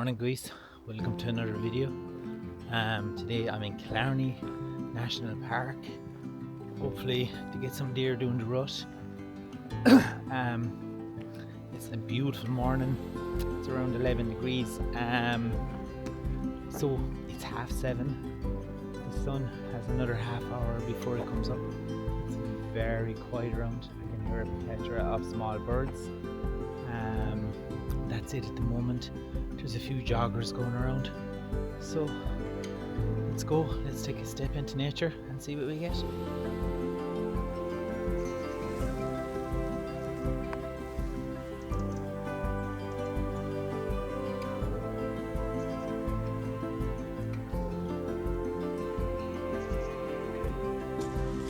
Morning guys, welcome to another video. Today I'm in Killarney National Park, hopefully to get some deer doing the rut. It's a beautiful morning, it's around 11 degrees, so it's 7:30. The sun has another half hour before it comes up. It's very quiet around, I can hear a plethora of small birds. That's it at the moment. There's a few joggers going around, so let's go, let's take a step into nature and see what we get.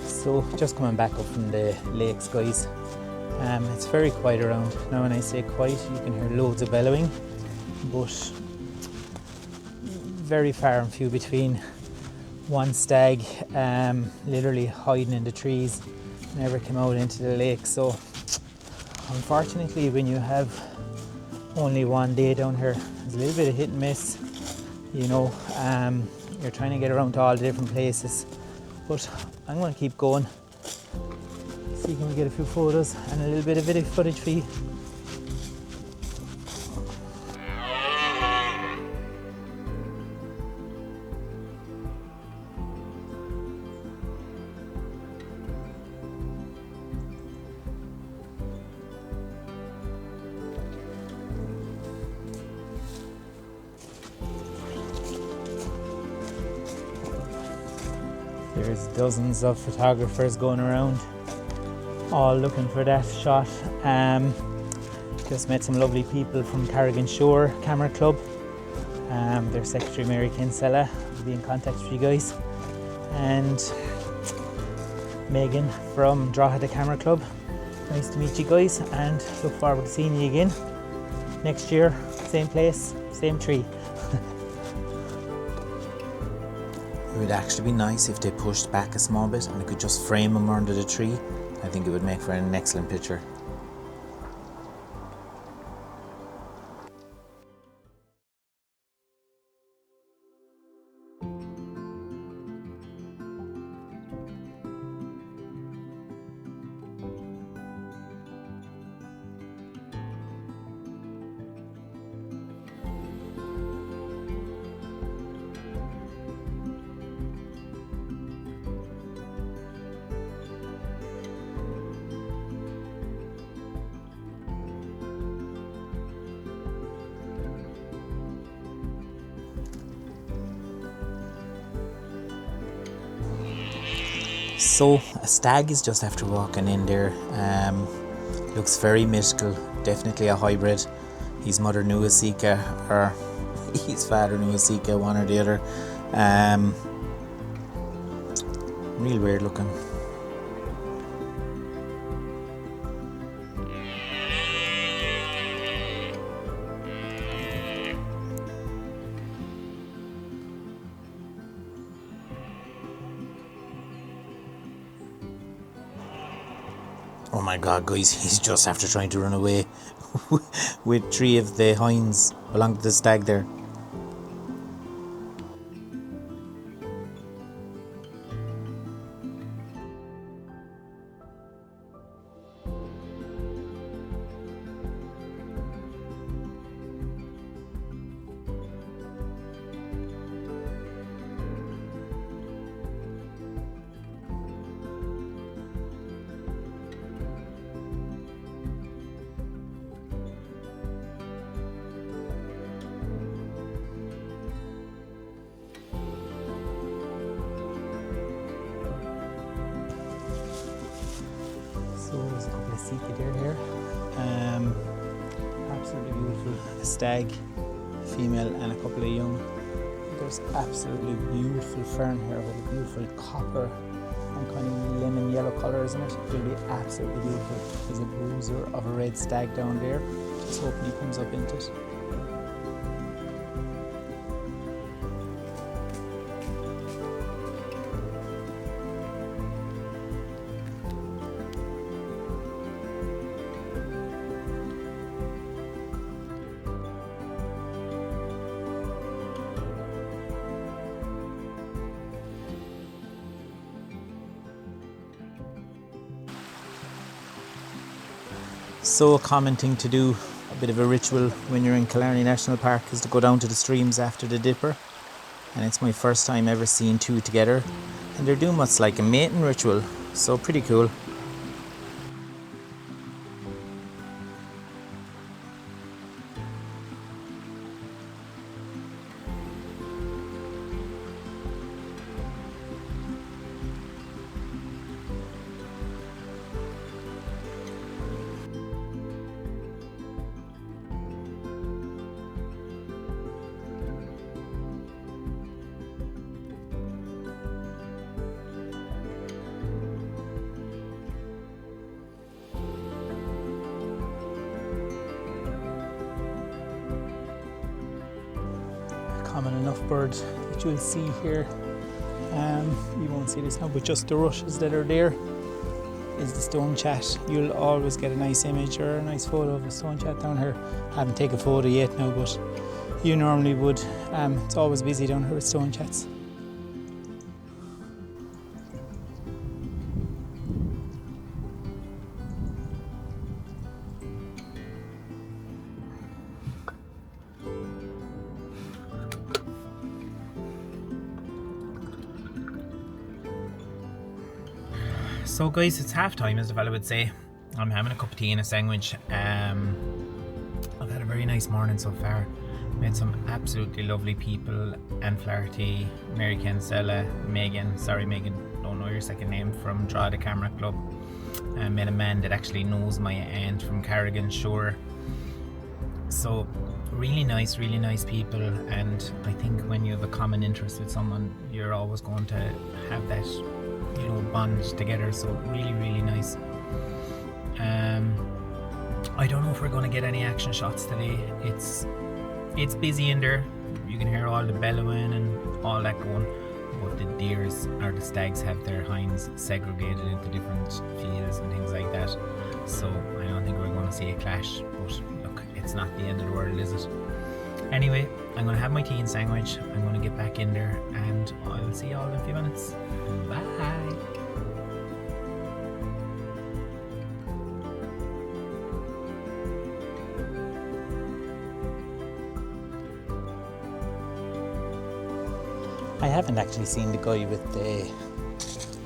So just coming back up from the lakes guys, it's very quiet around. Now when I say quiet, you can hear loads of bellowing, but very far and few between. One stag literally hiding in the trees, never came out into the lake. So unfortunately when you have only one day down here, there's a little bit of hit and miss, you know. You're trying to get around to all the different places, but I'm going to keep going, see can we get a few photos and a little bit of video footage for you. There's dozens of photographers going around, all looking for that shot. Just met some lovely people from Carrigan Shore Camera Club. Their secretary Mary Kinsella will be in contact with you guys, and Megan from Drogheda Camera Club. Nice to meet you guys, and look forward to seeing you again next year, same place, same tree. It would actually be nice if they pushed back a small bit and I could just frame them under the tree. I think it would make for an excellent picture. So a stag is just after walking in there. Looks very mythical, definitely a hybrid. He's mother Nuasika or his father Nuasika, one or the other. Real weird looking. Oh my god guys, he's just after trying to run away with 3 of the hinds belonging to the stag there. So there's a couple of Sika deer here. Absolutely beautiful. A stag, a female and a couple of young. There's absolutely beautiful fern here with a beautiful copper and kind of lemon yellow colour, isn't it? It'll be absolutely beautiful. There's a bruiser of a red stag down there. Just hoping he comes up into it. So common thing to do, a bit of a ritual when you're in Killarney National Park, is to go down to the streams after the dipper. And it's my first time ever seeing two together. And they're doing what's like a mating ritual, so pretty cool. Common enough bird that you'll see here. You won't see this now, but just the rushes that are there is the stonechat. You'll always get a nice image or a nice photo of a stonechat down here. I haven't taken a photo yet now, but you normally would. It's always busy down here with stonechats. So guys, it's half time, as the fella would say. I'm having a cup of tea and a sandwich. I've had a very nice morning so far. Met some absolutely lovely people. Anne Flaherty, Mary Kinsella, Megan, don't know your second name, from Draw the Camera Club. I met a man that actually knows my aunt from Carrigan Shore. So really nice people, and I think when you have a common interest with someone, you're always going to have that, you know, bond together. So really nice. I don't know if we're going to get any action shots today. It's busy in there. You can hear all the bellowing and all that going, but the deers or the stags have their hinds segregated into different fields and things like that. So I don't think we're going to see a clash, but look, it's not the end of the world, is it? Anyway, I'm going to have my tea and sandwich. I'm going to get back in there, and I'll see you all in a few minutes. Bye. I haven't actually seen the guy with the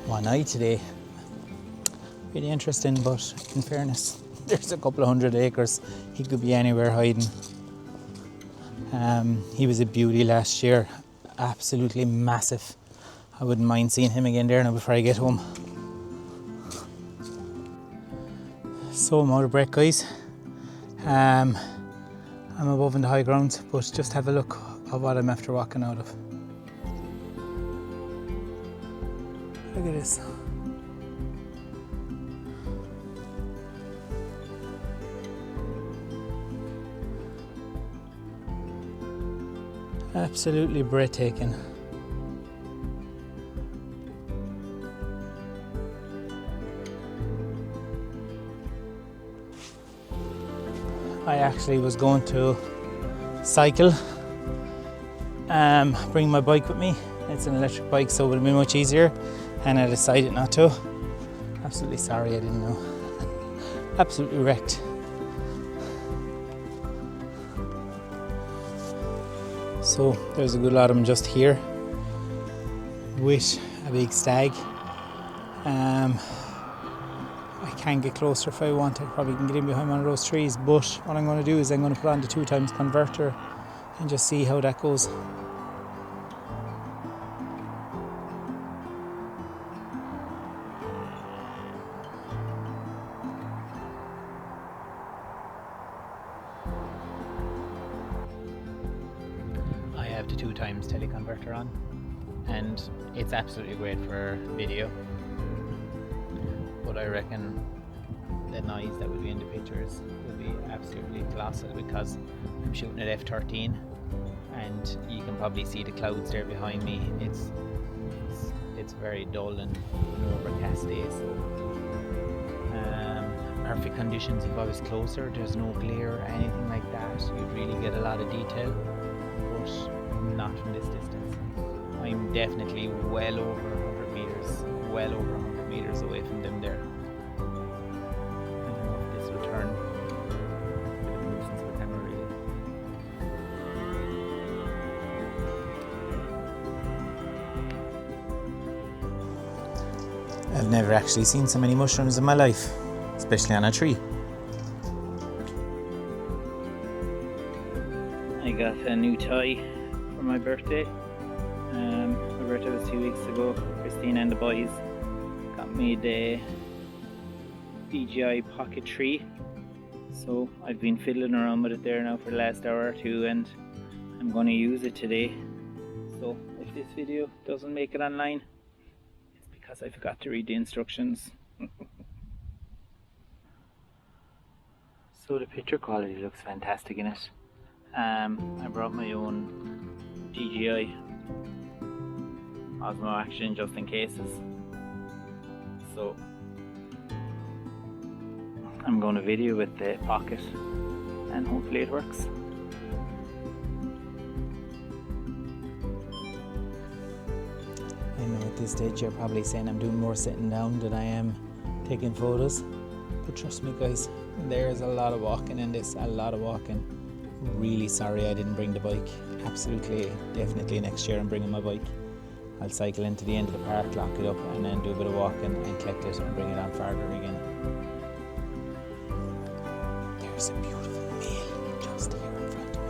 one eye today. Really interesting, but in fairness, there's a couple of 100 acres. He could be anywhere hiding. He was a beauty last year, absolutely massive. I wouldn't mind seeing him again there now before I get home. So I'm out of breath, guys. I'm above in the high ground, but just have a look at what I'm after walking out of. Look at this. Absolutely breathtaking. I actually was going to cycle, bring my bike with me. It's an electric bike, so it would be much easier, and I decided not to. Absolutely sorry, I didn't know. Absolutely wrecked. So there's a good lot of them just here with a big stag. I can get closer if I want. I probably can get in behind one of those trees, but what I'm going to do is I'm going to put on the 2x converter and just see how that goes. I have the 2x teleconverter on, and it's absolutely great for video, but I reckon the noise that will be in the pictures will be absolutely colossal because I'm shooting at f13, and you can probably see the clouds there behind me. It's very dull and an overcast day, so perfect conditions. If I was closer, there's no glare or anything like that, you'd really get a lot of detail, but not from this distance. I'm definitely well over 100 meters away from them there. I don't know if this will turn I've never actually seen so many mushrooms in my life, especially on a tree. I got a new tie for my birthday. My birthday was 2 weeks ago. Christine and the boys got me the DJI Pocket 3. So I've been fiddling around with it there now for the last hour or two, and I'm going to use it today. So if this video doesn't make it online, it's because I forgot to read the instructions. So the picture quality looks fantastic in it. I brought my own DJI Osmo Action just in cases. So I'm going to video with the Pocket and hopefully it works. I know at this stage you're probably saying I'm doing more sitting down than I am taking photos, but trust me guys, there's a lot of walking in this, a lot of walking. Really sorry I didn't bring the bike. Absolutely, definitely next year I'm bringing my bike. I'll cycle into the end of the park, lock it up, and then do a bit of walking and collect it and bring it on farther again. There's a beautiful male just here in front of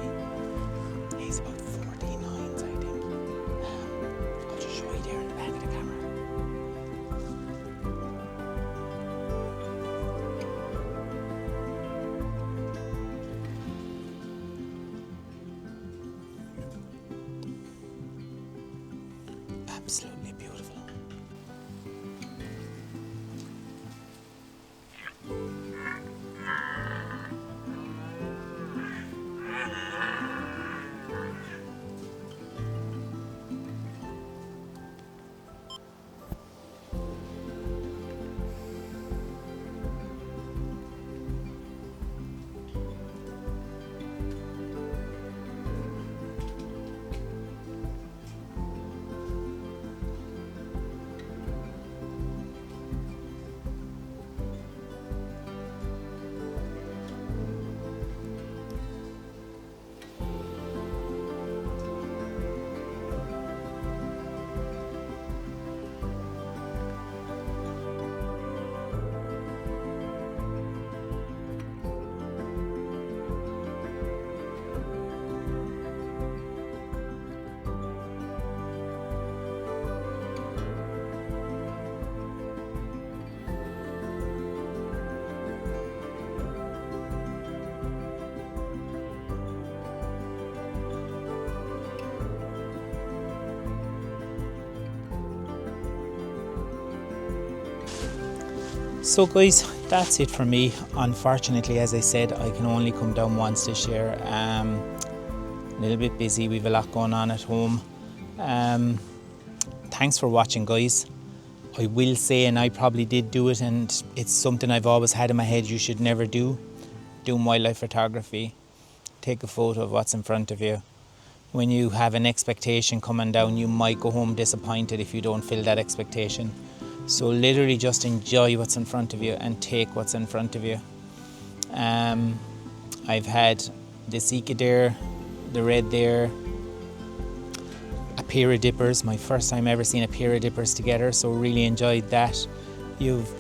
me. He's about 49, I think. I'll just show you there in the back of the camera. Absolutely beautiful. So guys, that's it for me. Unfortunately, as I said, I can only come down once this year. A little bit busy, we've a lot going on at home. Thanks for watching guys. I will say, and I probably did do it, and it's something I've always had in my head you should never do. Doing wildlife photography. Take a photo of what's in front of you. When you have an expectation coming down, you might go home disappointed if you don't fill that expectation. So literally just enjoy what's in front of you and take what's in front of you. I've had the Sika deer, the red deer, a pair of dippers, my first time ever seen a pair of dippers together, so really enjoyed that. You've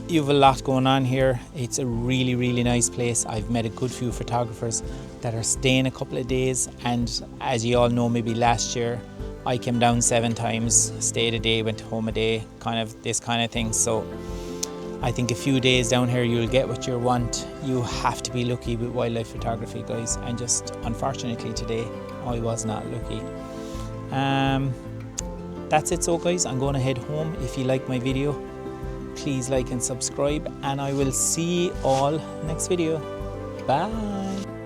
a lot going on here. It's a really, really nice place. I've met a good few photographers that are staying a couple of days, and as you all know, maybe last year I came down 7 times, stayed a day, went home a day, kind of this kind of thing. So I think a few days down here you'll get what you want. You have to be lucky with wildlife photography guys, and just unfortunately today I was not lucky. That's it. So guys, I'm going to head home. If you like my video, please like and subscribe, and I will see you all next video. Bye.